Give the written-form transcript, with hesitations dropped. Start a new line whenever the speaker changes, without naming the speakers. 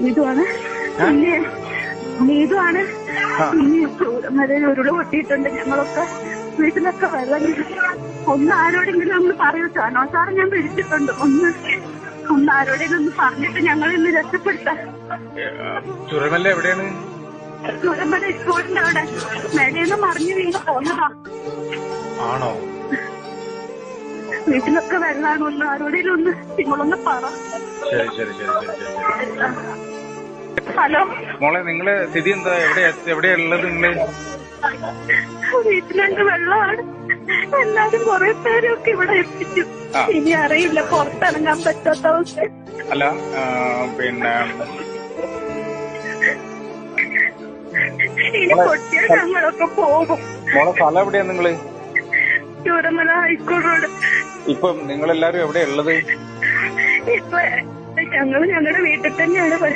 നീതുവാണ് പിന്നെ നീതുവാണ് പിന്നെ ചൂരമല ഉരുള് പൊട്ടിയിട്ടുണ്ട്. ഞങ്ങളൊക്കെ വീട്ടിലൊക്കെ വെള്ളം ഒന്ന് ആരോടെങ്കിലും ഒന്ന് പറയൂ. സാനോ സാറ് ഞാൻ വിളിച്ചിട്ടുണ്ട്. ഒന്ന് ആരോടെങ്കിലും ഒന്ന് പറഞ്ഞിട്ട് ഞങ്ങൾ ഇന്ന് രക്ഷപ്പെടുത്താം.
ചുരമല എവിടെയാണ്?
ചൂരമല സ്കൂളിന്റെ അവിടെ മേടേന്ന് മറിഞ്ഞു വീണ് പോന്നതാ.
ആണോ?
വീട്ടിലൊക്കെ വെള്ളമാണ്. ഒന്ന് ആരോടെങ്കിലും ഒന്ന് നിങ്ങളൊന്ന് പറ.
ശരി ശരി ശരി ശരി ശരി.
ഹലോ
മോളെ, നിങ്ങള് സ്ഥിതി എന്താ? എവിടെയുള്ളത് നിങ്ങള്?
വീട്ടിലുണ്ട്, വെള്ളമാണ്. എല്ലാരും കുറെ പേരൊക്കെ ഇവിടെ എത്തിച്ചു. ഇനി അറിയില്ല, പുറത്തിറങ്ങാൻ പറ്റാത്ത അവസ്ഥ.
അല്ല പിന്നെ
ഇനി പൊട്ടിയ ഞങ്ങളൊക്കെ പോകും.
മോളെ സ്ഥലം എവിടെയാ നിങ്ങള്?
Chooramala high school road.
ഇപ്പം നിങ്ങളെല്ലാരും എവിടെയുള്ളത്?
ഇപ്പൊ ഞങ്ങള് ഞങ്ങളുടെ വീട്ടിൽ തന്നെയാണ്.